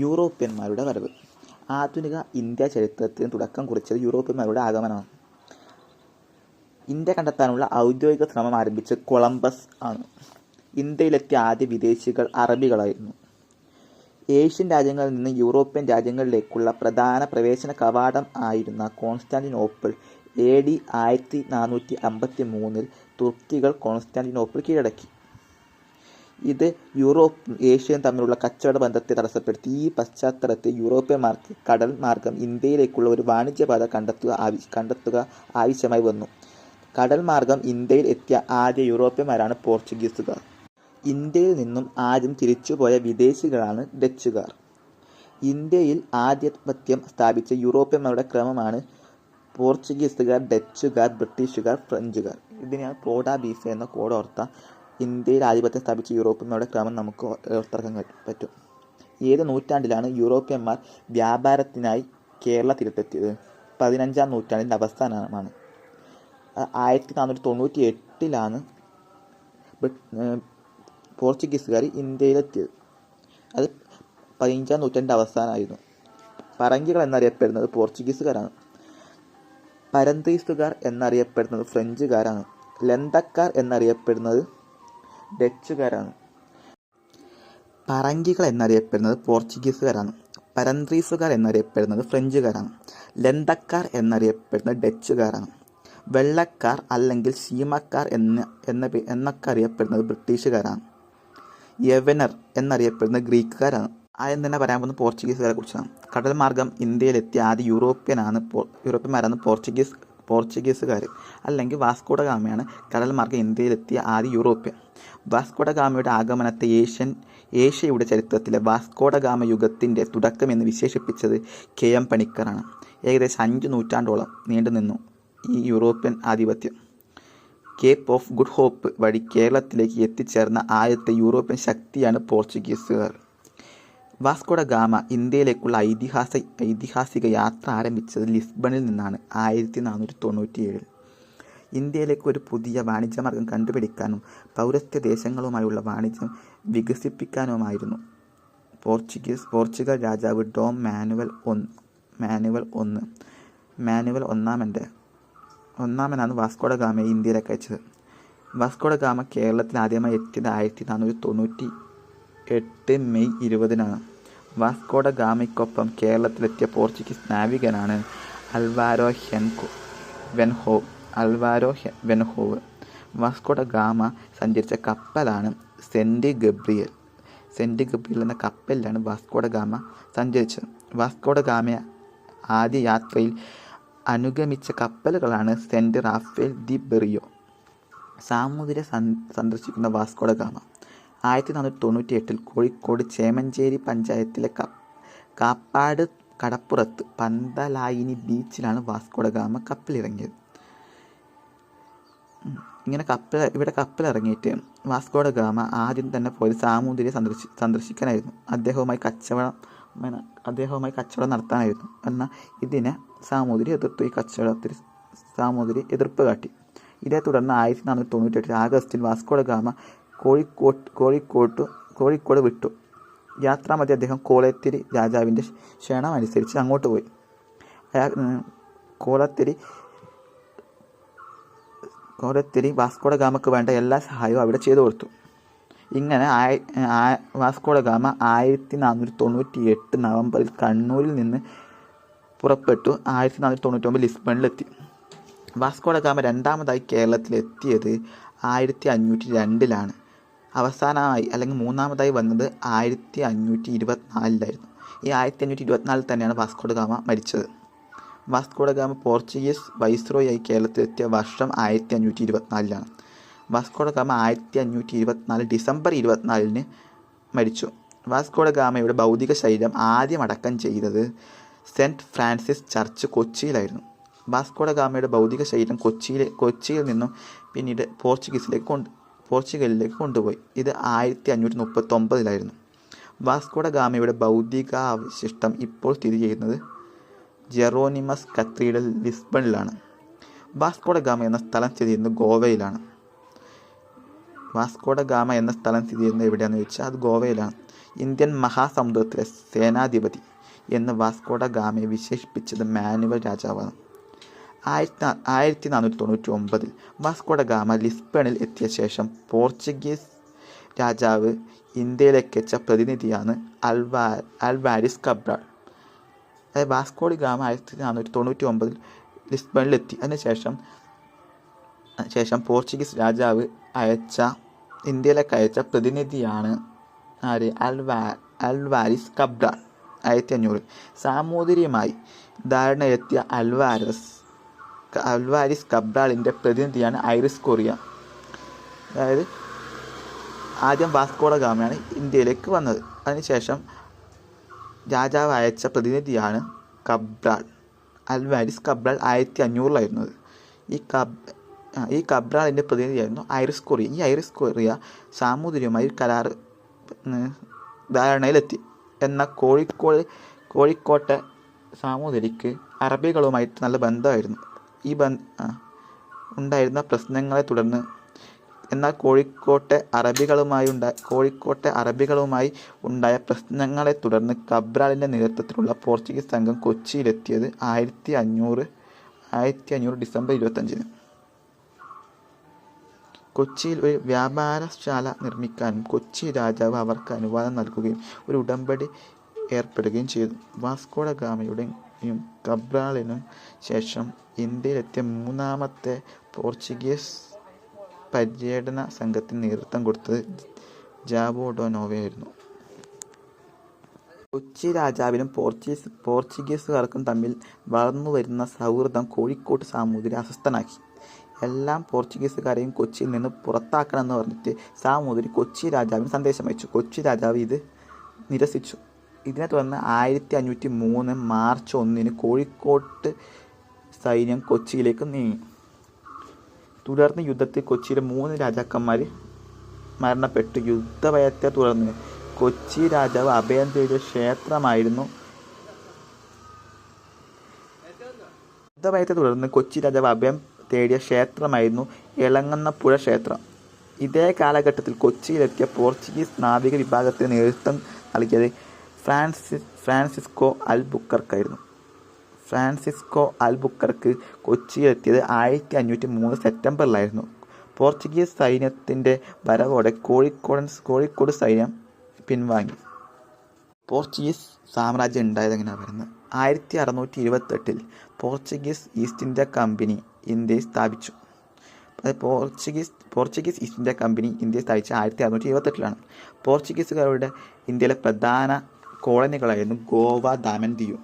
യൂറോപ്യന്മാരുടെ വരവ്. ആധുനിക ഇന്ത്യ ചരിത്രത്തിന് തുടക്കം കുറിച്ചത് യൂറോപ്യന്മാരുടെ ആഗമനമാണ്. ഇന്ത്യ കണ്ടെത്താനുള്ള ഔദ്യോഗിക ശ്രമം ആരംഭിച്ചത് കൊളംബസ് ആണ്. ഇന്ത്യയിലെത്തിയ ആദ്യ വിദേശികൾ അറബികളായിരുന്നു. ഏഷ്യൻ രാജ്യങ്ങളിൽ നിന്ന് യൂറോപ്യൻ രാജ്യങ്ങളിലേക്കുള്ള പ്രധാന പ്രവേശന കവാടം ആയിരുന്ന കോൺസ്റ്റാന്റിനോപ്പിൾ AD 1453 തുർക്കികൾ കോൺസ്റ്റാന്റിനോപ്പിൾ കീഴടക്കി. ഇത് യൂറോപ്പും ഏഷ്യയും തമ്മിലുള്ള കച്ചവട ബന്ധത്തെ തടസ്സപ്പെടുത്തി. ഈ പശ്ചാത്തലത്തിൽ യൂറോപ്യന്മാർക്ക് കടൽ മാർഗം ഇന്ത്യയിലേക്കുള്ള ഒരു വാണിജ്യപാത കണ്ടെത്തുക ആവശ്യമായി വന്നു. കടൽ മാർഗം ഇന്ത്യയിൽ എത്തിയ ആദ്യ യൂറോപ്യന്മാരാണ് പോർച്ചുഗീസുകാർ. ഇന്ത്യയിൽ നിന്നും ആദ്യം തിരിച്ചുപോയ വിദേശികളാണ് ഡച്ചുകാർ. ഇന്ത്യയിൽ ആധിപത്യം സ്ഥാപിച്ച യൂറോപ്യന്മാരുടെ ക്രമമാണ് പോർച്ചുഗീസുകാർ, ഡച്ചുകാർ, ബ്രിട്ടീഷുകാർ, ഫ്രഞ്ചുകാർ. ഇതിനെയാണ് പ്രോഡാബീസ് എന്ന കോഡ് ഓർത്താൽ ഇന്ത്യയിൽ ആധിപത്യം സ്ഥാപിച്ച യൂറോപ്യന്മാരുടെ ക്രമം നമുക്ക് ഓർത്തെടുക്കാൻ പറ്റും. ഏത് നൂറ്റാണ്ടിലാണ് യൂറോപ്യന്മാർ വ്യാപാരത്തിനായി കേരള തീരത്തെത്തിയത്? 15-ാം നൂറ്റാണ്ടിൻ്റെ അവസാനമാണ്. 1498 പോർച്ചുഗീസുകാർ ഇന്ത്യയിലെത്തിയത്. അത് 15-ാം നൂറ്റാണ്ടിൻ്റെ അവസാനമായിരുന്നു. പറങ്കികൾ എന്നറിയപ്പെടുന്നത് പോർച്ചുഗീസുകാരാണ്. പരന്തീസുകാർ എന്നറിയപ്പെടുന്നത് ഫ്രഞ്ചുകാരാണ്. ലന്തക്കാർ എന്നറിയപ്പെടുന്നത് ഡച്ചുകാരാണ്. പറങ്കികൾ എന്നറിയപ്പെടുന്നത് പോർച്ചുഗീസുകാരാണ്. പരന്തീസുകാർ എന്നറിയപ്പെടുന്നത് ഫ്രഞ്ചുകാരാണ്. ലന്തക്കാർ എന്നറിയപ്പെടുന്നത് ഡച്ചുകാരാണ്. വെള്ളക്കാർ അല്ലെങ്കിൽ ശീമക്കാർ എന്നൊക്കെ അറിയപ്പെടുന്നത് ബ്രിട്ടീഷുകാരാണ്. യവനർ എന്നറിയപ്പെടുന്നത് ഗ്രീക്കുകാരാണ്. ആദ്യം തന്നെ പറയാൻ പോകുന്നത് പോർച്ചുഗീസുകാരെ കുറിച്ചാണ്. കടൽ മാർഗം ഇന്ത്യയിലെത്തിയ ആദ്യ യൂറോപ്യന്മാരാണ് പോർച്ചുഗീസുകാർ, അല്ലെങ്കിൽ വാസ്കോഡ ഗാമയാണ് കടൽ മാർഗം ഇന്ത്യയിലെത്തിയ ആദ്യ യൂറോപ്യൻ. വാസ്കോഡ ഗാമയുടെ ആഗമനത്തെ ഏഷ്യയുടെ ചരിത്രത്തിലെ വാസ്കോഡ ഗാമ യുഗത്തിൻ്റെ തുടക്കം എന്ന് വിശേഷിപ്പിച്ചത് KM പണിക്കറാണ്. ഏകദേശം 5 നൂറ്റാണ്ടോളം നീണ്ടുനിന്നു ഈ യൂറോപ്യൻ ആധിപത്യം. കേപ്പ് ഓഫ് ഗുഡ് ഹോപ്പ് വഴി കേരളത്തിലേക്ക് എത്തിച്ചേർന്ന ആദ്യത്തെ യൂറോപ്യൻ ശക്തിയാണ് പോർച്ചുഗീസുകാർ. വാസ്കോഡ ഗാമ ഇന്ത്യയിലേക്കുള്ള ഐതിഹാസിക യാത്ര ആരംഭിച്ചത് ലിസ്ബണിൽ നിന്നാണ് 1497. ഇന്ത്യയിലേക്ക് ഒരു പുതിയ വാണിജ്യമാർഗം കണ്ടുപിടിക്കാനും പൗരസ്ത്യ ദേശങ്ങളുമായുള്ള വാണിജ്യം വികസിപ്പിക്കാനുമായിരുന്നു പോർച്ചുഗൽ രാജാവ് ഡോം മാനുവൽ ഒന്നാമനാണ് വാസ്കോഡ ഗാമയെ ഇന്ത്യയിലേക്ക് അയച്ചത്. വാസ്കോഡ ഗാമ കേരളത്തിൽ ആദ്യമായി എത്തിയത് 1498 മെയ് 20-നാണ്. വാസ്കോഡ ഗാമയ്ക്കൊപ്പം കേരളത്തിലെത്തിയ പോർച്ചുഗീസ് നാവികനാണ് അൽവാരോ വെൻഹോവ്. വാസ്കോഡ ഗാമ സഞ്ചരിച്ച കപ്പലാണ് സെന്റ് ഗബ്രിയൽ എന്ന കപ്പലിലാണ് വാസ്കോഡ ഗാമ സഞ്ചരിച്ചത്. വാസ്കോഡ ഗാമയെ ആദ്യ യാത്രയിൽ അനുഗമിച്ച കപ്പലുകളാണ് സെന്റ് റാഫേൽ ദി ബെറിയോ. സാമൂതിരിയെ സന്ദർശിക്കുന്ന വാസ്കോഡ ഗാമ 1498 കോഴിക്കോട് ചേമഞ്ചേരി പഞ്ചായത്തിലെ കാപ്പാട് കടപ്പുറത്ത് പന്തലായിനി ബീച്ചിലാണ് വാസ്കോഡ ഗാമ കപ്പലിറങ്ങിയത്. ഇവിടെ കപ്പലിറങ്ങിയിട്ട് വാസ്കോഡ ഗാമ ആദ്യം തന്നെ പോയത് സാമൂതിരിയെ സന്ദർശിക്കാനായിരുന്നു. അദ്ദേഹവുമായി കച്ചവടം നടത്താനായിരുന്നു. എന്നാൽ ഇതിനെ സാമൂതിരി എതിർത്തു. ഈ കച്ചവടത്തിൽ സാമൂതിരി എതിർപ്പ് കാട്ടി. ഇതേ തുടർന്ന് 1498 ആഗസ്റ്റിൽ വാസ്കോഡ ഗാമ കോഴിക്കോട് വിട്ടു. യാത്രാമധ്യേ അദ്ദേഹം കോലത്തിരി രാജാവിൻ്റെ ക്ഷണം അനുസരിച്ച് അങ്ങോട്ട് പോയി. കോലത്തിരി വാസ്കോഡ ഗാമക്ക് വേണ്ട എല്ലാ സഹായവും അവിടെ ചെയ്തു കൊടുത്തു. ഇങ്ങനെ വാസ്കോഡ ഗാമ 1498 നവംബറിൽ കണ്ണൂരിൽ നിന്ന് പുറപ്പെട്ടു 1499 ലിസ്ബണിലെത്തി. വാസ്കോഡ ഗാമ രണ്ടാമതായി കേരളത്തിലെത്തിയത് 1502-ലാണ്. അവസാനമായി അല്ലെങ്കിൽ മൂന്നാമതായി വന്നത് 1524-ലായിരുന്നു. ഈ 1524 തന്നെയാണ് വാസ്കോഡ ഗാമ മരിച്ചത്. വാസ്കോഡ ഗാമ പോർച്ചുഗീസ് വൈസ്രോയായി കേരളത്തിലെത്തിയ വർഷം 1524-ലാണ്. വാസ്കോഡ ഗാമ 1524 ഡിസംബർ 24-ന് മരിച്ചു. വാസ്കോഡ ഗാമയുടെ ഭൗതിക ശരീരം ആദ്യം അടക്കം ചെയ്തത് സെൻറ്റ് ഫ്രാൻസിസ് ചർച്ച് കൊച്ചിയിലായിരുന്നു. വാസ്കോഡ ഗാമയുടെ ഭൗതിക ശരീരം കൊച്ചിയിൽ നിന്നും പിന്നീട് പോർച്ചുഗലിലേക്ക് കൊണ്ടുപോയി. ഇത് 1539-ലായിരുന്നു. വാസ്കോഡ ഗാമയുടെ ഭൗതികാവശിഷ്ടം ഇപ്പോൾ സ്ഥിതി ചെയ്യുന്നത് ജെറോനിമസ് കത്തീഡ്രൽ ലിസ്ബണിലാണ്. വാസ്കോഡ ഗാമ എന്ന സ്ഥലം സ്ഥിതി ചെയ്യുന്നത് ഗോവയിലാണ്. വാസ്കോഡ ഗാമ എന്ന സ്ഥലം സ്ഥിതി ചെയ്യുന്നത് എവിടെയാണെന്ന് ചോദിച്ചാൽ അത് ഗോവയിലാണ്. ഇന്ത്യൻ മഹാസമുദ്രത്തിലെ സേനാധിപതി എന്ന് വാസ്കോഡ ഗാമയെ വിശേഷിപ്പിച്ചത് മാനുവൽ രാജാവാണ്. 1499 വാസ്കോഡ ഗാമ ലിസ്ബണിൽ എത്തിയ ശേഷം പോർച്ചുഗീസ് രാജാവ് ഇന്ത്യയിലേക്ക് അയച്ച പ്രതിനിധിയാണ് അൽവാരിസ് കബ്രാൾ. അതായത് വാസ്കോഡ ഗാമ 1499 ലിസ്ബണിലെത്തി. അതിനുശേഷം പോർച്ചുഗീസ് രാജാവ് ഇന്ത്യയിലേക്ക് അയച്ച പ്രതിനിധിയാണ് ആര്? Alvares Cabral. 1500 സാമൂതിരിയുമായി ധാരണയെത്തിയ അൽവാരിസ് കബ്രാളിൻ്റെ പ്രതിനിധിയാണ് ഐറിസ് കൊറിയ. അതായത് ആദ്യം വാസ്കോഡ ഗാമയാണ് ഇന്ത്യയിലേക്ക് വന്നത്. അതിനുശേഷം രാജാവ് അയച്ച പ്രതിനിധിയാണ് കബ്രാൾ, അൽവാരിസ് കബ്രാൾ. 1500 ഈ കബ്രാളിൻ്റെ പ്രതിനിധിയായിരുന്നു ഐറിസ് കൊറിയ. ഈ ഐറിസ് കൊറിയ സാമൂതിരിയുമായി ധാരണയിലെത്തി. എന്നാൽ കോഴിക്കോട്ടെ സാമൂതിരിക്ക് അറബികളുമായിട്ട് നല്ല ബന്ധമായിരുന്നു. ഉണ്ടായിരുന്ന പ്രശ്നങ്ങളെ തുടർന്ന് കോഴിക്കോട്ടെ അറബികളുമായി ഉണ്ടായ പ്രശ്നങ്ങളെ തുടർന്ന് കബ്രാളിൻ്റെ നേതൃത്വത്തിലുള്ള പോർച്ചുഗീസ് സംഘം കൊച്ചിയിലെത്തിയത് 1500 ഡിസംബർ 25. കൊച്ചിയിൽ ഒരു വ്യാപാരശാല നിർമ്മിക്കാനും കൊച്ചി രാജാവ് അവർക്ക് അനുവാദം നൽകുകയും ഒരു ഉടമ്പടി ഏർപ്പെടുകയും ചെയ്തു. വാസ്കോഡ ഗാമയുടെയും കബ്രാളിനും ശേഷം ഇന്ത്യയിലെത്തിയ മൂന്നാമത്തെ പോർച്ചുഗീസ് പര്യടന സംഘത്തിന് നേതൃത്വം കൊടുത്തത് ജാവോ ഡോ നോവയായിരുന്നു. കൊച്ചി രാജാവിനും പോർച്ചുഗീസുകാർക്കും തമ്മിൽ വളർന്നു വരുന്ന സൗഹൃദം കോഴിക്കോട്ട് സാമൂതിരി അസ്വസ്ഥനാക്കി. എല്ലാ പോർച്ചുഗീസുകാരെയും കൊച്ചിയിൽ നിന്ന് പുറത്താക്കണമെന്ന് പറഞ്ഞിട്ട് സാമൂതിരി കൊച്ചി രാജാവിന് സന്ദേശം അയച്ചു. കൊച്ചി രാജാവ് ഇത് നിരസിച്ചു. ഇതിനെ തുടർന്ന് 1503 മാർച്ച് 1 കോഴിക്കോട്ട് സൈന്യം കൊച്ചിയിലേക്ക് നീങ്ങി. തുടർന്ന് യുദ്ധത്തിൽ കൊച്ചിയിലെ 3 രാജാക്കന്മാർ മരണപ്പെട്ടു. യുദ്ധഭയത്തെ തുടർന്ന് കൊച്ചി രാജാവ് അഭയം തേടിയ ക്ഷേത്രമായിരുന്നു എളങ്ങന്നപ്പുഴ ക്ഷേത്രം. ഇതേ കാലഘട്ടത്തിൽ കൊച്ചിയിലെത്തിയ പോർച്ചുഗീസ് നാവിക വിഭാഗത്തിന് നേതൃത്വം നൽകിയത് ഫ്രാൻസിസ്കോ അൽബുക്കർക്ക് കൊച്ചിയിലെത്തിയത് 1503 സെപ്റ്റംബറിലായിരുന്നു. പോർച്ചുഗീസ് സൈന്യത്തിൻ്റെ വരവോടെ കോഴിക്കോട് സൈന്യം പിൻവാങ്ങി. പോർച്ചുഗീസ് സാമ്രാജ്യം ഉണ്ടായത് എങ്ങനെയാണ് പറയുന്നത്? 1628 പോർച്ചുഗീസ് ഈസ്റ്റ് ഇന്ത്യ കമ്പനി ഇന്ത്യയിൽ സ്ഥാപിച്ചു. പോർച്ചുഗീസ് ഈസ്റ്റ് ഇന്ത്യ കമ്പനി ഇന്ത്യയിൽ സ്ഥാപിച്ച 1628 പോർച്ചുഗീസുകാരുടെ ഇന്ത്യയിലെ പ്രധാന കോളനികളായിരുന്നു ഗോവ, ദാമൻ, ദിയു.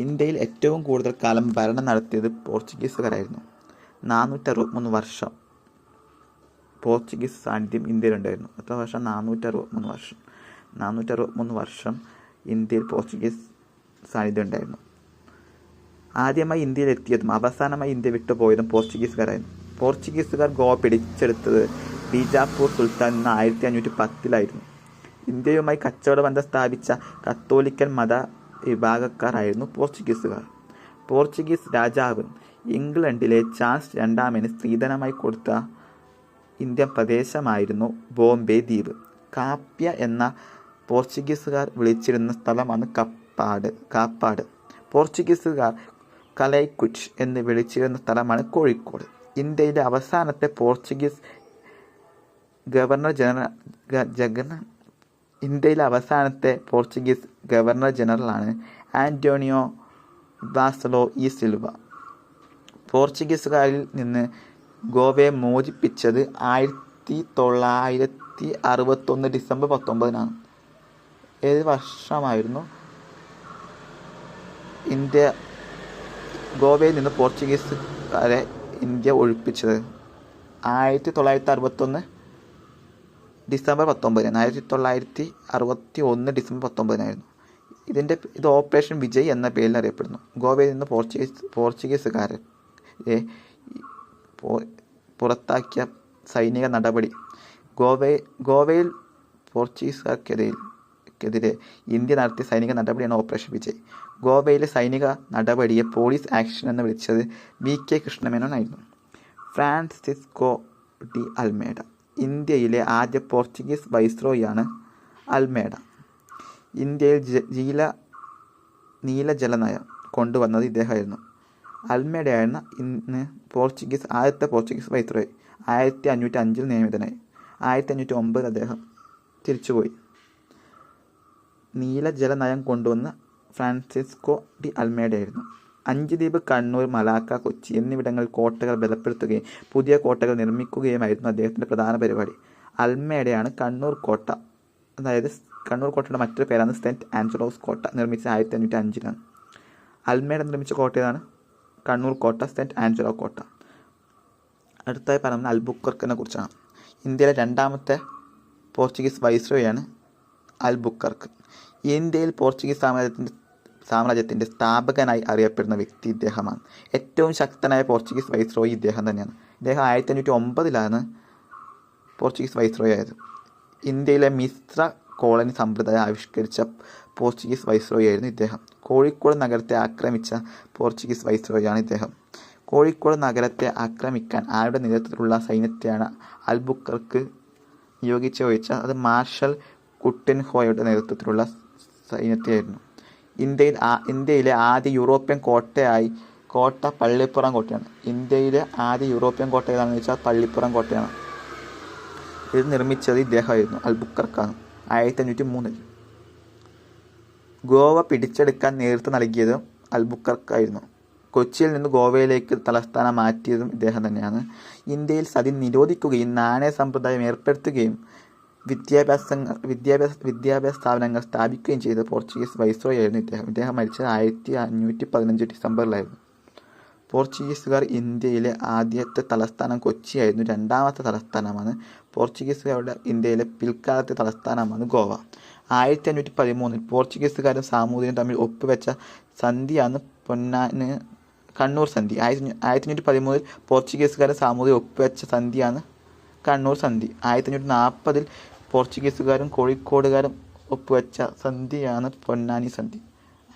ഇന്ത്യയിൽ ഏറ്റവും കൂടുതൽ കാലം ഭരണം നടത്തിയത് പോർച്ചുഗീസുകാരായിരുന്നു. 463 വർഷം പോർച്ചുഗീസ് സാന്നിധ്യം ഇന്ത്യയിലുണ്ടായിരുന്നു. എത്ര വർഷം? 463 വർഷം ഇന്ത്യയിൽ പോർച്ചുഗീസ് സാന്നിധ്യം ഉണ്ടായിരുന്നു. ആദ്യമായി ഇന്ത്യയിൽ എത്തിയതും അവസാനമായി ഇന്ത്യ വിട്ടുപോയതും പോർച്ചുഗീസുകാരായിരുന്നു. പോർച്ചുഗീസുകാർ ഗോവ പിടിച്ചെടുത്തത് ബീജാപ്പൂർ സുൽത്താൻ 1510 ഇന്ത്യയുമായി കച്ചവട ബന്ധം സ്ഥാപിച്ച കത്തോലിക്കൻ മത വിഭാഗക്കാരായിരുന്നു പോർച്ചുഗീസുകാർ. പോർച്ചുഗീസ് രാജാവ് ഇംഗ്ലണ്ടിലെ ചാൾസ് രണ്ടാമന് സ്ത്രീധനമായി കൊടുത്ത ഇന്ത്യൻ പ്രദേശമായിരുന്നു ബോംബെ ദ്വീപ്. കാപ്യ എന്ന പോർച്ചുഗീസുകാർ വിളിച്ചിരുന്ന സ്ഥലമാണ് കാപ്പാട്. പോർച്ചുഗീസുകാർ കലൈക്കുച്ച് എന്ന് വിളിച്ചിരുന്ന സ്ഥലമാണ് കോഴിക്കോട്. ഇന്ത്യയിലെ അവസാനത്തെ പോർച്ചുഗീസ് ഗവർണർ ജനറലാണ് ആന്റോണിയോ വാസലോ ഇ സിൽവ. പോർച്ചുഗീസുകാരിൽ നിന്ന് ഗോവയെ മോചിപ്പിച്ചത് 1961 ഡിസംബർ 19. ഏത് വർഷമായിരുന്നു ഗോവയിൽ നിന്ന് പോർച്ചുഗീസുകാരെ ഇന്ത്യ ഒഴിപ്പിച്ചത്? 1961 ഡിസംബർ 19. 1961 ഡിസംബർ 19 ഇത് ഓപ്പറേഷൻ വിജയ് എന്ന പേരിൽ അറിയപ്പെടുന്നു. ഗോവയിൽ നിന്ന് പോർച്ചുഗീസുകാരെ പുറത്താക്കിയ സൈനിക നടപടി. ഗോവയിൽ പോർച്ചുഗീസുകാർക്കെതിരെ ഇന്ത്യ നടത്തിയ സൈനിക നടപടിയാണ് ഓപ്പറേഷൻ വിജയ്. ഗോവയിലെ സൈനിക നടപടിയെ പോലീസ് ആക്ഷൻ എന്ന് വിളിച്ചത് VK കൃഷ്ണമേനോൻ ആയിരുന്നു. ഫ്രാൻസിസ്കോ ഡി അൽമേഡ ഇന്ത്യയിലെ ആദ്യ പോർച്ചുഗീസ് വൈസ്രോയിയാണ് അൽമേഡ. ഇന്ത്യയിൽ നീലജല നയം കൊണ്ടുവന്നത് ഇദ്ദേഹമായിരുന്നു. അൽമേഡയാണ് ഇന്ന് ആദ്യത്തെ പോർച്ചുഗീസ് വൈസ്രോയി. 1505 നിയമിതനായി. 1509 അദ്ദേഹം തിരിച്ചുപോയി. നീലജല നയം കൊണ്ടുവന്ന ഫ്രാൻസിസ്കോ ഡി അൽമേഡയായിരുന്നു. 5 ദ്വീപ്, കണ്ണൂർ, മലാക്ക, കൊച്ചി എന്നിവിടങ്ങളിൽ കോട്ടകൾ ബലപ്പെടുത്തുകയും പുതിയ കോട്ടകൾ നിർമ്മിക്കുകയുമായിരുന്നു അദ്ദേഹത്തിൻ്റെ പ്രധാന പരിപാടി. അൽമേഡയാണ് കണ്ണൂർ കോട്ട, അതായത് കണ്ണൂർ കോട്ടയുടെ മറ്റൊരു പേരാണ് സെൻറ്റ് ആഞ്ചലോസ് കോട്ട, നിർമ്മിച്ചത് 1505. അൽമേഡ നിർമ്മിച്ച കോട്ട ഏതാണ്? കണ്ണൂർ കോട്ട, സെൻറ്റ് ആഞ്ചലോ കോട്ട. അടുത്തായി പറയുന്നത് അൽബുക്കർക്കിനെ കുറിച്ചാണ്. ഇന്ത്യയിലെ 2ാമത്തെ പോർച്ചുഗീസ് വൈസ്രോയാണ് അൽബുക്കർക്ക്. ഇന്ത്യയിൽ പോർച്ചുഗീസ് സാമ്രാജ്യത്തിൻ്റെ സ്ഥാപകനായി അറിയപ്പെടുന്ന വ്യക്തി ഇദ്ദേഹമാണ്. ഏറ്റവും ശക്തനായ പോർച്ചുഗീസ് വൈസ്രോയി ഇദ്ദേഹം തന്നെയാണ്. ഇദ്ദേഹം 1509 പോർച്ചുഗീസ് വൈസ്രോയി ആയത്. ഇന്ത്യയിലെ മിശ്ര കോളനി സമ്പ്രദായം ആവിഷ്കരിച്ച പോർച്ചുഗീസ് വൈസ്രോയി ആയിരുന്നു ഇദ്ദേഹം. കോഴിക്കോട് നഗരത്തെ ആക്രമിച്ച പോർച്ചുഗീസ് വൈസ്രോയാണ് ഇദ്ദേഹം. കോഴിക്കോട് നഗരത്തെ ആക്രമിക്കാൻ ആരുടെ നേതൃത്വത്തിലുള്ള സൈന്യത്തെയാണ് അൽബുക്കർക്ക് നിയോഗിച്ച് ചോദിച്ചാൽ അത് മാർഷൽ കുട്ടൻഹോയുടെ നേതൃത്വത്തിലുള്ള സൈന്യത്തെയായിരുന്നു. ഇന്ത്യയിലെ ആദ്യ യൂറോപ്യൻ കോട്ട പള്ളിപ്പുറം കോട്ടയാണ്. ഇന്ത്യയിലെ ആദ്യ യൂറോപ്യൻ കോട്ട ഏതാണെന്ന് വെച്ചാൽ പള്ളിപ്പുറം കോട്ടയാണ്. ഇത് നിർമ്മിച്ചത് ഇദ്ദേഹമായിരുന്നു, അൽബുക്കർക്കാണ്, 1503. ഗോവ പിടിച്ചെടുക്കാൻ നേതൃത്വം നൽകിയതും അൽബുക്കർക്കായിരുന്നു. കൊച്ചിയിൽ നിന്ന് ഗോവയിലേക്ക് തലസ്ഥാനം മാറ്റിയതും ഇദ്ദേഹം തന്നെയാണ്. ഇന്ത്യയിൽ സതി നിരോധിക്കുകയും നാണയ സമ്പ്രദായം ഏർപ്പെടുത്തുകയും വിദ്യാഭ്യാസ സ്ഥാപനങ്ങൾ സ്ഥാപിക്കുകയും ചെയ്ത പോർച്ചുഗീസ് വൈസ്രോയി ആയിരുന്നു ഇദ്ദേഹം. ഇദ്ദേഹം മരിച്ചത് 1515 ഡിസംബറിലായിരുന്നു. പോർച്ചുഗീസുകാർ ഇന്ത്യയിലെ ആദ്യത്തെ തലസ്ഥാനം കൊച്ചിയായിരുന്നു. 2ാമത്തെ തലസ്ഥാനമാണ്. പോർച്ചുഗീസുകാരുടെ ഇന്ത്യയിലെ പിൽക്കാലത്തെ തലസ്ഥാനമാണ് ഗോവ. 1513 പോർച്ചുഗീസുകാരും സാമൂതിരിയും തമ്മിൽ ഒപ്പുവെച്ച സന്ധിയാണ് കണ്ണൂർ സന്ധി. 1513 പോർച്ചുഗീസുകാരും സാമൂതിരി ഒപ്പുവെച്ച സന്ധിയാണ് കണ്ണൂർ സന്ധി. 1540 പോർച്ചുഗീസുകാരും കോഴിക്കോടുകാരും ഒപ്പുവെച്ച സന്ധിയാണ് പൊന്നാനി സന്ധി.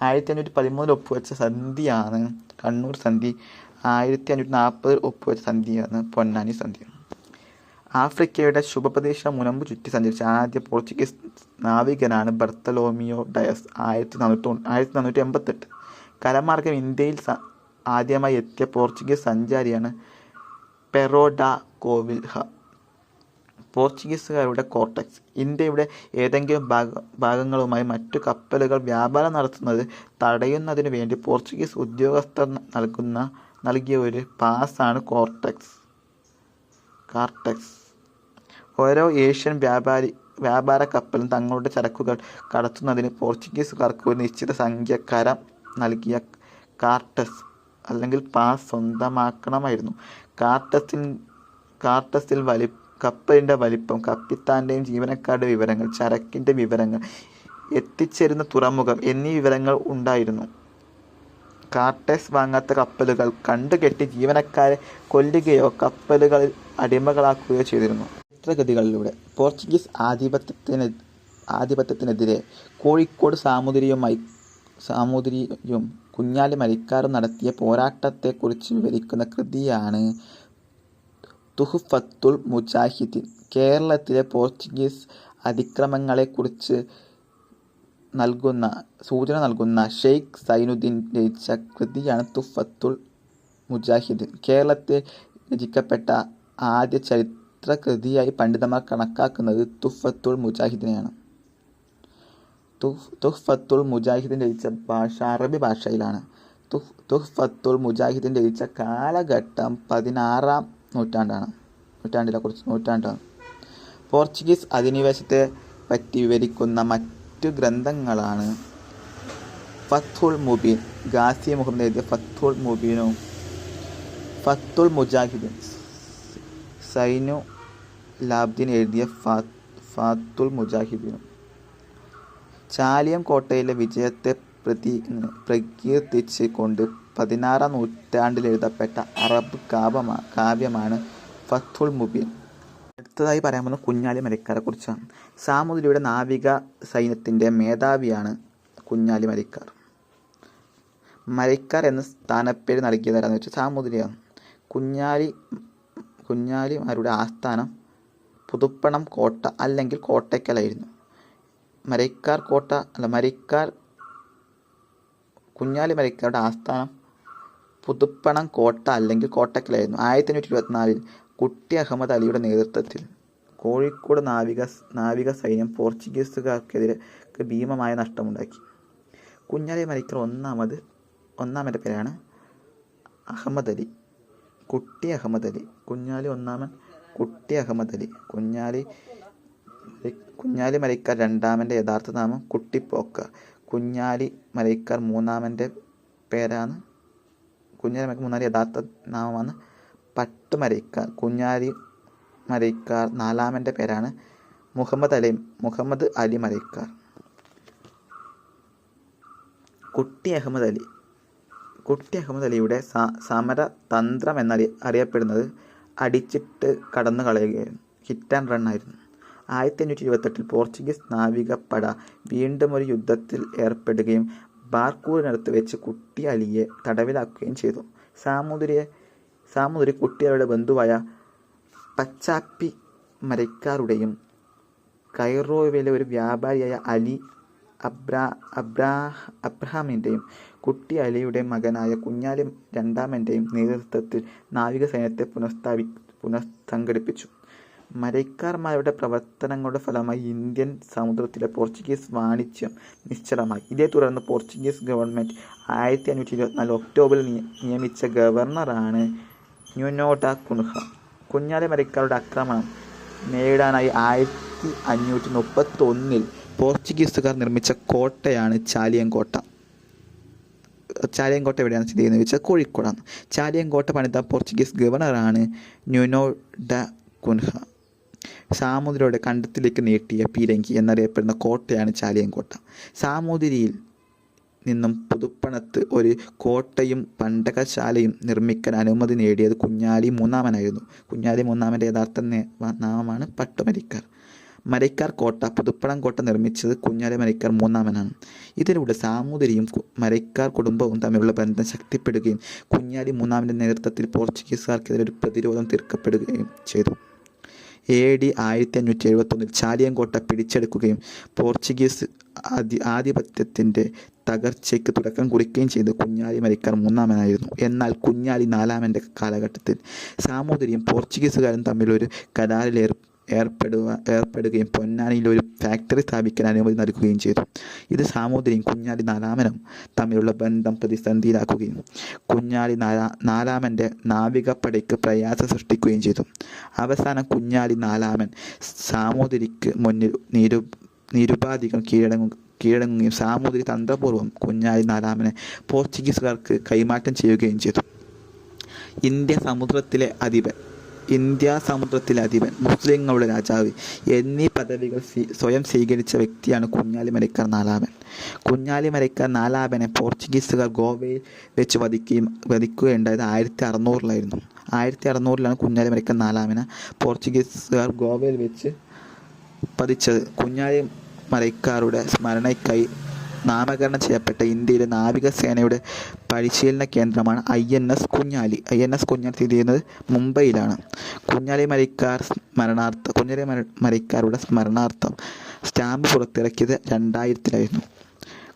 1513 ഒപ്പുവെച്ച സന്ധിയാണ് കണ്ണൂർ സന്ധി. 1540 ഒപ്പുവെച്ച സന്ധിയാണ് പൊന്നാനി സന്ധി. ആഫ്രിക്കയുടെ ശുഭപ്രതീക്ഷ മുനമ്പ് ചുറ്റി സഞ്ചരിച്ച ആദ്യ പോർച്ചുഗീസ് നാവികനാണ് ബർത്തലോമിയോ ഡയസ്. 1488 കരമാർഗം ഇന്ത്യയിൽ ആദ്യമായി എത്തിയ പോർച്ചുഗീസ് സഞ്ചാരിയാണ് പെറോ ഡ കോവിൽഹ. പോർച്ചുഗീസുകാരുടെ കോർട്ടക്സ്. ഇന്ത്യയുടെ ഏതെങ്കിലും ഭാഗങ്ങളുമായി മറ്റു കപ്പലുകൾ വ്യാപാരം നടത്തുന്നത് തടയുന്നതിനു വേണ്ടി പോർച്ചുഗീസ് ഉദ്യോഗസ്ഥർ നൽകിയ ഒരു പാസാണ് കാർട്ടക്സ്. ഓരോ ഏഷ്യൻ വ്യാപാര കപ്പലും തങ്ങളുടെ ചരക്കുകൾ കടത്തുന്നതിന് പോർച്ചുഗീസുകാർക്ക് ഒരു നിശ്ചിത സംഖ്യ കരം നൽകിയ കാർട്ടസ് അല്ലെങ്കിൽ പാസ് സ്വന്തമാക്കണമായിരുന്നു. കാർട്ടസിൽ കപ്പലിൻ്റെ വലിപ്പം, കപ്പിത്താൻ്റെയും ജീവനക്കാരുടെ വിവരങ്ങൾ, ചരക്കിൻ്റെ വിവരങ്ങൾ, എത്തിച്ചേരുന്ന തുറമുഖം എന്നീ വിവരങ്ങൾ ഉണ്ടായിരുന്നു. കാർട്ടസ് വാങ്ങാത്ത കപ്പലുകൾ കണ്ടുകെട്ടി ജീവനക്കാരെ കൊല്ലുകയോ കപ്പലുകളിൽ അടിമകളാക്കുകയോ ചെയ്തിരുന്നു. ചരിത്രഗതികളിലൂടെ പോർച്ചുഗീസ് ആധിപത്യത്തിനെതിരെ കോഴിക്കോട് സാമൂതിരിയും കുഞ്ഞാലി മരിക്കാറും നടത്തിയ പോരാട്ടത്തെക്കുറിച്ച് വിവരിക്കുന്ന കൃതിയാണ് തുഹ്ഫത്തുൽ മുജാഹിദീൻ. കേരളത്തിലെ പോർച്ചുഗീസ് അതിക്രമങ്ങളെക്കുറിച്ച് സൂചന നൽകുന്ന ഷെയ്ഖ് സൈനുദ്ദീൻ രചിച്ച കൃതിയാണ് തുഹ്ഫത്തുൽ മുജാഹിദീൻ. കേരളത്തിൽ രചിക്കപ്പെട്ട ആദ്യ ചരിത്രകൃതിയായി പണ്ഡിതന്മാർ കണക്കാക്കുന്നത് തുഹ്ഫത്തുൽ മുജാഹിദീനെയാണ്. തുഹ്ഫത്തുൽ മുജാഹിദീൻ രചിച്ച ഭാഷ അറബി ഭാഷയിലാണ്. തുഹ്ഫത്തുൽ മുജാഹിദീൻ രചിച്ച കാലഘട്ടം 16-ാം നൂറ്റാണ്ടാണ്. പോർച്ചുഗീസ് അധിനിവേശത്തെ പറ്റി വിവരിക്കുന്ന മറ്റു ഗ്രന്ഥങ്ങളാണ് ഫത്ഹുൽ മുബീൻ. ഗാസി മുഹമ്മദ് എഴുതിയ ഫത്ഹുൽ മുബീനും ഫത്തുൽ മുജാഹിദീൻ സൈനു ലാബ്ദീൻ എഴുതിയ ഫത്തുൽ മുജാഹിദീനും. ചാലിയം കോട്ടയിലെ വിജയത്തെ പ്രകീർത്തിച്ച് കൊണ്ട് 16-ാം നൂറ്റാണ്ടിൽ എഴുതപ്പെട്ട അറബ് കാവ്യമാണ് ഫത്ഹുൽ മുബീൻ. അടുത്തതായി പറയാൻ പോകുന്നത് കുഞ്ഞാലി മരക്കാരെ കുറിച്ചാണ്. സാമൂതിരിയുടെ നാവിക സൈന്യത്തിൻ്റെ മേധാവിയാണ് കുഞ്ഞാലി മരക്കാർ. മരക്കാർ എന്ന സ്ഥാനപ്പേര് നൽകിയതാരാന്ന് വെച്ചാൽ സാമൂതിരിയാണ്. കുഞ്ഞാലിമാരുടെ ആസ്ഥാനം പുതുപ്പണം കോട്ട അല്ലെങ്കിൽ കോട്ടയ്ക്കലായിരുന്നു. മരയ്ക്കാർ കോട്ട മരയ്ക്കാർ കുഞ്ഞാലി മരയ്ക്കാരുടെ ആസ്ഥാനം പുതുപ്പണം കോട്ട അല്ലെങ്കിൽ കോട്ടക്കലായിരുന്നു. 1524 കുട്ടി അഹമ്മദ് അലിയുടെ നേതൃത്വത്തിൽ കോഴിക്കോട് നാവിക സൈന്യം പോർച്ചുഗീസുകാർക്കെതിരെ ഭീമമായ നഷ്ടമുണ്ടാക്കി. കുഞ്ഞാലി മരയ്ക്കർ ഒന്നാമൻ്റെ പേരാണ് അഹമ്മദ് അലി, കുട്ടി അഹമ്മദ് അലി. കുഞ്ഞാലി ഒന്നാമൻ കുട്ടി അഹമ്മദ് അലി. കുഞ്ഞാലി മരയ്ക്കാർ രണ്ടാമൻ്റെ യഥാർത്ഥ നാമം കുട്ടിപ്പോക്ക. കുഞ്ഞാലി മരയ്ക്കാർ മൂന്നാമൻ്റെ പേരാണ് മൂന്നാമൻ്റെ യഥാർത്ഥ നാമമാണ് പട്ടുമരയ്ക്കാർ. കുഞ്ഞാലി മരയ്ക്കാർ നാലാമൻ്റെ പേരാണ് മുഹമ്മദ് അലി മരയ്ക്കാർ. കുട്ടി അഹമ്മദ് അലിയുടെ സമര തന്ത്രം എന്നറിയപ്പെടുന്നത് അടിച്ചിട്ട് കടന്നു കളയുകയായിരുന്നു. ഹിറ്റ് ആൻഡ് റൺ ആയിരുന്നു. 1528 പോർച്ചുഗീസ് നാവികപ്പട വീണ്ടും ഒരു യുദ്ധത്തിൽ ഏർപ്പെടുകയും ബാർക്കൂറിനടുത്ത് വെച്ച് കുട്ടി അലിയെ തടവിലാക്കുകയും ചെയ്തു. സാമൂതിരി കുട്ടികളുടെ ബന്ധുവായ പച്ചാപ്പി മരയ്ക്കാരുടെയും കൈറോവിലെ ഒരു വ്യാപാരിയായ അലി അബ്രഹാമിൻ്റെയും കുട്ടി അലിയുടെ മകനായ കുഞ്ഞാലി രണ്ടാമൻ്റെയും നേതൃത്വത്തിൽ നാവികസൈന്യത്തെ പുനഃസംഘടിപ്പിച്ചു. മരയ്ക്കാർമാരുടെ പ്രവർത്തനങ്ങളുടെ ഫലമായി ഇന്ത്യൻ സമുദ്രത്തിലെ പോർച്ചുഗീസ് വാണിജ്യം നിശ്ചലമായി. ഇതേ തുടർന്ന് പോർച്ചുഗീസ് ഗവൺമെൻറ് 1524 ഒക്ടോബറിൽ നിയമിച്ച ഗവർണറാണ് ന്യൂനോ ഡ കുൻഹ. കുഞ്ഞാലി മരയ്ക്കാരുടെ ആക്രമണം നേരിടാനായി 1531 പോർച്ചുഗീസുകാർ നിർമ്മിച്ച കോട്ടയാണ് ചാലിയൻകോട്ട. എവിടെയാണ് സ്ഥിതി ചെയ്യുന്നത് വെച്ചാൽ കോഴിക്കോടാണ്. ചാലിയൻകോട്ട പണിത പോർച്ചുഗീസ് ഗവർണറാണ് ന്യൂനോ ഡ കുൻഹ. സാമൂതിരിയുടെ കണ്ടത്തിലേക്ക് നീട്ടിയ പീരങ്കി എന്നറിയപ്പെടുന്ന കോട്ടയാണ് ചാലിയൻകോട്ട. സാമൂതിരിയിൽ നിന്നും പുതുപ്പണത്ത് ഒരു കോട്ടയും പണ്ടകശാലയും നിർമ്മിക്കാൻ അനുമതി നേടിയത് കുഞ്ഞാലി മൂന്നാമനായിരുന്നു. കുഞ്ഞാലി മൂന്നാമൻ്റെ യഥാർത്ഥ നാമമാണ് പട്ടുമരയ്ക്കാർ. മരയ്ക്കാർ കോട്ട പുതുപ്പണം കോട്ട നിർമ്മിച്ചത് കുഞ്ഞാലി മരയ്ക്കാർ മൂന്നാമനാണ്. ഇതിലൂടെ സാമൂതിരിയും മരയ്ക്കാർ കുടുംബവും തമ്മിലുള്ള ബന്ധം ശക്തിപ്പെടുകയും കുഞ്ഞാലി മൂന്നാമൻ്റെ നേതൃത്വത്തിൽ പോർച്ചുഗീസുകാർക്കെതിരെ ഒരു പ്രതിരോധം തീർക്കപ്പെടുകയും ചെയ്തു. AD 1571 ചാലിയൻകോട്ട പിടിച്ചെടുക്കുകയും പോർച്ചുഗീസ് ആധിപത്യത്തിൻ്റെ തകർച്ചയ്ക്ക് തുടക്കം കുറിക്കുകയും ചെയ്ത് കുഞ്ഞാലി മരയ്ക്കാർ മൂന്നാമനായിരുന്നു. എന്നാൽ കുഞ്ഞാലി നാലാമൻ്റെ കാലഘട്ടത്തിൽ സാമൂതിരിയും പോർച്ചുഗീസുകാരും തമ്മിലൊരു കരാറിൽ ഏർപ്പെടുകയും പൊന്നാനിയിൽ ഒരു ഫാക്ടറി സ്ഥാപിക്കാൻ അനുമതി നൽകുകയും ചെയ്തു. ഇത് സാമൂതിരിയും കുഞ്ഞാലി നാലാമനും തമ്മിലുള്ള ബന്ധം പ്രതിസന്ധിയിലാക്കുകയും കുഞ്ഞാലി നാലാമൻ്റെ നാവികപ്പടയ്ക്ക് പ്രയാസം സൃഷ്ടിക്കുകയും ചെയ്തു. അവസാനം കുഞ്ഞാലി നാലാമൻ സാമൂതിരിക്ക് മുന്നിൽ നിരുപാധികം കീഴടങ്ങുകയും സാമൂതിരി തന്ത്രപൂർവ്വം കുഞ്ഞാലി നാലാമനെ പോർച്ചുഗീസുകാർക്ക് കൈമാറ്റം ചെയ്യുകയും ചെയ്തു. ഇന്ത്യ സമുദ്രത്തിലെ അധിപൻ, മുസ്ലിങ്ങളുടെ രാജാവ് എന്നീ പദവികൾ സ്വയം സ്വീകരിച്ച വ്യക്തിയാണ് കുഞ്ഞാലി മരയ്ക്കാർ നാലാമൻ. കുഞ്ഞാലി മരയ്ക്കാർ നാലാമനെ പോർച്ചുഗീസുകാർ ഗോവയിൽ വെച്ച് വധിക്കുകയുണ്ടായത് 1600-ലായിരുന്നു. 1600-ലാണ് കുഞ്ഞാലി മരയ്ക്കാർ നാലാമനെ പോർച്ചുഗീസുകാർ ഗോവയിൽ വെച്ച് വധിച്ചത്. കുഞ്ഞാലി മരയ്ക്കാരുടെ സ്മരണയ്ക്കായി നാമകരണം ചെയ്യപ്പെട്ട ഇന്ത്യയിലെ നാവികസേനയുടെ പരിശീലന കേന്ദ്രമാണ് INS കുഞ്ഞാലി. സ്ഥിതി ചെയ്യുന്നത് മുംബൈയിലാണ്. കുഞ്ഞാലി മരയ്ക്കാരുടെ സ്മരണാർത്ഥം സ്റ്റാമ്പ് പുറത്തിറക്കിയത് 2000-ലായിരുന്നു.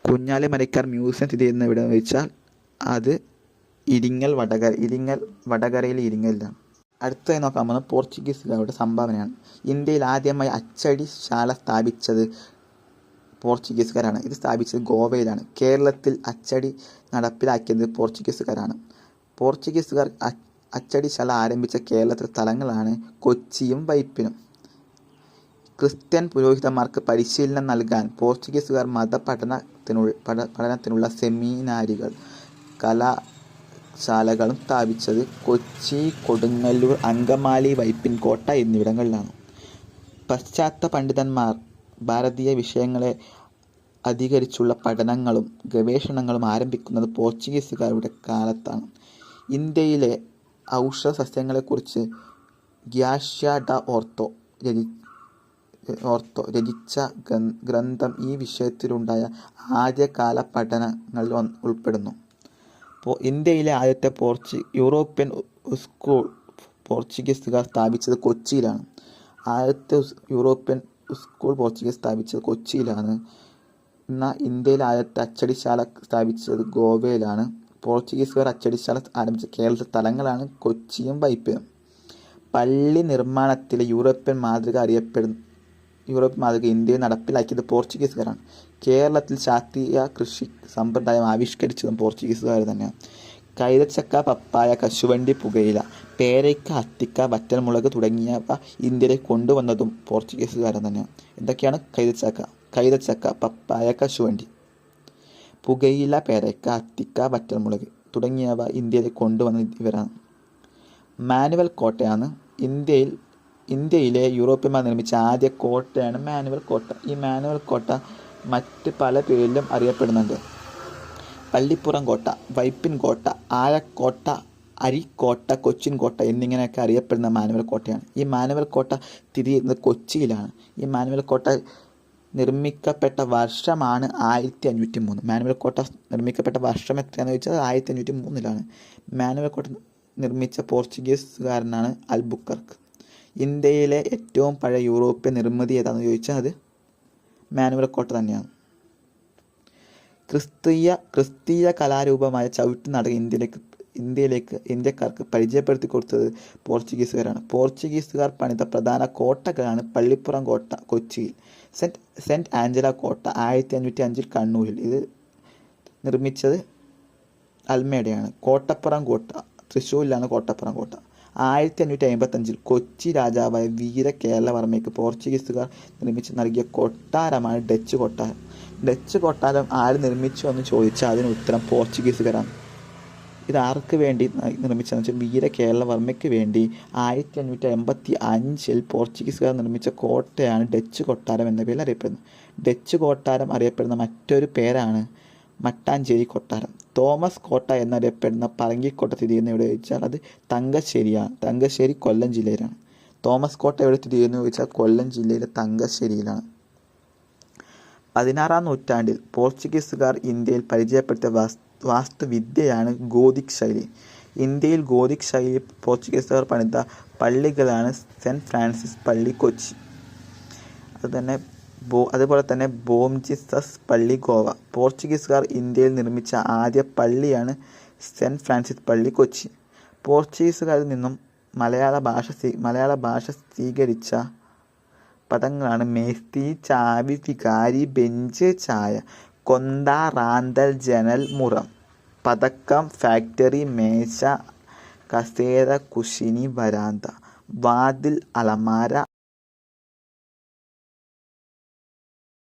കുഞ്ഞാലി മരയ്ക്കാർ മ്യൂസിയം സ്ഥിതി ചെയ്യുന്ന എവിടെ വെച്ചാൽ അത് വടകരയിലെ ഇരിങ്ങലിലാണ്. അടുത്തതായി നോക്കാൻ പോകുന്നത് പോർച്ചുഗീസുകാരുടെ സംഭാവനയാണ്. ഇന്ത്യയിൽ ആദ്യമായി അച്ചടിശാല സ്ഥാപിച്ചത് പോർച്ചുഗീസുകാരാണ്. ഇത് സ്ഥാപിച്ചത് ഗോവയിലാണ്. കേരളത്തിൽ അച്ചടി നടപ്പിലാക്കിയത് പോർച്ചുഗീസുകാരാണ്. പോർച്ചുഗീസുകാർ അച്ചടിശാല ആരംഭിച്ച കേരളത്തിലെ സ്ഥലങ്ങളാണ് കൊച്ചിയും വൈപ്പിനും. ക്രിസ്ത്യൻ പുരോഹിതന്മാർക്ക് പരിശീലനം നൽകാൻ പോർച്ചുഗീസുകാർ പഠനത്തിനുള്ള സെമിനാരികൾ കലാശാലകളും സ്ഥാപിച്ചത് കൊച്ചി, കൊടുങ്ങല്ലൂർ, അങ്കമാലി, വൈപ്പിൻകോട്ട എന്നിവിടങ്ങളിലാണ്. പാശ്ചാത്യ പണ്ഡിതന്മാർ ഭാരതീയ വിഷയങ്ങളെ അധികരിച്ചുള്ള പഠനങ്ങളും ഗവേഷണങ്ങളും ആരംഭിക്കുന്നത് പോർച്ചുഗീസുകാരുടെ കാലത്താണ്. ഇന്ത്യയിലെ ഔഷധ സസ്യങ്ങളെക്കുറിച്ച് ഗ്യാഷ്യ ഡ ഓർത്തോ രചിച്ച ഗ്രന്ഥം ഈ വിഷയത്തിലുണ്ടായ ആദ്യകാല പഠനങ്ങളിൽ ഉൾപ്പെടുന്നു. ഇന്ത്യയിലെ ആദ്യത്തെ യൂറോപ്യൻ സ്കൂൾ പോർച്ചുഗീസുകാർ സ്ഥാപിച്ചത് കൊച്ചിയിലാണ്. ആദ്യത്തെ യൂറോപ്യൻ സ്കൂൾ പോർച്ചുഗീസ് സ്ഥാപിച്ചത് കൊച്ചിയിലാണ്. എന്നാൽ ഇന്ത്യയിൽ ആദ്യത്തെ അച്ചടിശാല സ്ഥാപിച്ചത് ഗോവയിലാണ്. പോർച്ചുഗീസുകാർ അച്ചടിശാല ആരംഭിച്ച കേരളത്തിലെ സ്ഥലങ്ങളാണ് കൊച്ചിയും വൈപ്പിനും. പള്ളി നിർമ്മാണത്തിലെ യൂറോപ്യൻ മാതൃക ഇന്ത്യയിൽ നടപ്പിലാക്കിയത് പോർച്ചുഗീസുകാരാണ്. കേരളത്തിൽ ശാസ്ത്രീയ കൃഷി സമ്പ്രദായം ആവിഷ്കരിച്ചതും പോർച്ചുഗീസുകാർ തന്നെയാണ്. കൈതച്ചക്ക, പപ്പായ, കശുവണ്ടി, പുകയില, പേരയ്ക്ക, അത്തിക്ക, വറ്റൽമുളക് തുടങ്ങിയവ ഇന്ത്യയിലേക്ക് കൊണ്ടുവന്നതും പോർച്ചുഗീസുകാർ തന്നെയാണ്. എന്തൊക്കെയാണ്? കൈതച്ചക്ക, പപ്പായ, കശുവണ്ടി, പുകയില, പേരയ്ക്ക, അത്തിക്ക, വറ്റൽമുളക് തുടങ്ങിയവ ഇന്ത്യയിലേക്ക് കൊണ്ടുവന്നത് ഇവരാണ്. മാനുവൽ കോട്ടയാണ് ഇന്ത്യയിലെ യൂറോപ്യന്മാർ നിർമ്മിച്ച ആദ്യ കോട്ടയാണ് മാനുവൽ കോട്ട. ഈ മാനുവൽ കോട്ട മറ്റ് പല പേരിലും അറിയപ്പെടുന്നുണ്ട്. പള്ളിപ്പുറം കോട്ട, വൈപ്പിൻ കോട്ട, ആഴക്കോട്ട, അരിക്കോട്ട, കൊച്ചിൻ കോട്ട എന്നിങ്ങനെയൊക്കെ അറിയപ്പെടുന്ന മാനുവൽ കോട്ടയാണ്. ഈ മാനുവൽ കോട്ട സ്ഥിതി ചെയ്യുന്നത് കൊച്ചിയിലാണ്. ഈ മാനുവൽ കോട്ട നിർമ്മിക്കപ്പെട്ട വർഷമാണ് 1503. മാനുവൽ കോട്ട നിർമ്മിക്കപ്പെട്ട വർഷം എത്രയാണെന്ന് ചോദിച്ചാൽ 1503. മാനുവൽ കോട്ട നിർമ്മിച്ച പോർച്ചുഗീസുകാരനാണ് അൽബുക്കർക്ക്. ഇന്ത്യയിലെ ഏറ്റവും പഴയ യൂറോപ്യൻ നിർമ്മിതി ഏതാണെന്ന് ചോദിച്ചാൽ അത് മാനുവൽ കോട്ട തന്നെയാണ്. ക്രിസ്തീയ കലാരൂപമായ ചവിട്ട് നാടകം ഇന്ത്യക്കാർക്ക് പരിചയപ്പെടുത്തി കൊടുത്തത് പോർച്ചുഗീസുകാരാണ്. പോർച്ചുഗീസുകാർ പണിത പ്രധാന കോട്ടകളാണ് പള്ളിപ്പുറം കോട്ട കൊച്ചിയിൽ, സെൻറ്റ് ആഞ്ചല കോട്ട 1505 കണ്ണൂരിൽ, ഇത് നിർമ്മിച്ചത് അൽമേഡയാണ്. കോട്ടപ്പുറം കോട്ട തൃശ്ശൂരിലാണ്. കോട്ടപ്പുറം കോട്ട 1555 കൊച്ചി രാജാവായ വീര കേരളവർമ്മയ്ക്ക് പോർച്ചുഗീസുകാർ നിർമ്മിച്ച് നൽകിയ കൊട്ടാരമാണ് ഡച്ച് കൊട്ടാരം. ഡച്ച് കൊട്ടാരം ആര് നിർമ്മിച്ചു എന്ന് ചോദിച്ചാൽ അതിന് ഉത്തരം പോർച്ചുഗീസുകാരാണ്. ഇത് ആർക്ക് വേണ്ടി നിർമ്മിച്ചതെന്ന് വെച്ചാൽ വീര കേരളവർമ്മയ്ക്ക് വേണ്ടി 1585 പോർച്ചുഗീസുകാർ നിർമ്മിച്ച കോട്ടയാണ് ഡച്ച് കൊട്ടാരം എന്ന പേരിൽ അറിയപ്പെടുന്നത്. ഡച്ച് കൊട്ടാരം അറിയപ്പെടുന്ന മറ്റൊരു പേരാണ് മട്ടാഞ്ചേരി കൊട്ടാരം. തോമസ് കോട്ട എന്നറിയപ്പെടുന്ന പറങ്കിക്കോട്ട സ്ഥിതി ചെയ്യുന്ന എവിടെ ചോദിച്ചാൽ അത് തങ്കശ്ശേരിയാണ്. തങ്കശ്ശേരി കൊല്ലം ജില്ലയിലാണ്. തോമസ് കോട്ട എവിടെ സ്ഥിതി ചെയ്യുന്നു ചോദിച്ചാൽ കൊല്ലം ജില്ലയിലെ തങ്കശ്ശേരിയിലാണ്. 16-ാം നൂറ്റാണ്ടിൽ പോർച്ചുഗീസുകാർ ഇന്ത്യയിൽ പരിചയപ്പെടുത്തിയ വാസ്തുവിദ്യയാണ് ഗോതിക് ശൈലി. ഇന്ത്യയിൽ ഗോതിക് ശൈലി പോർച്ചുഗീസുകാർ പണിത പള്ളികളാണ് സെൻറ്റ് ഫ്രാൻസിസ് പള്ളി കൊച്ചി, അതുപോലെ തന്നെ ബോം ജീസസ് പള്ളി ഗോവ. പോർച്ചുഗീസുകാർ ഇന്ത്യയിൽ നിർമ്മിച്ച ആദ്യ പള്ളിയാണ് സെൻറ്റ് ഫ്രാൻസിസ് പള്ളി കൊച്ചി. പോർച്ചുഗീസുകാരിൽ നിന്നും മലയാള ഭാഷ സ്വീകരിച്ച പദങ്ങളാണ് മേസ്തി, ചാവി, വികാരി, ബെഞ്ച്, ചായ, കൊന്ത, റാന്തൽ, ജനൽ, മുറം, പതക്കം, ഫാക്ടറി, മേശ, കസേര, കുശിനി, വരാന്ത, വാതിൽ, അലമാര,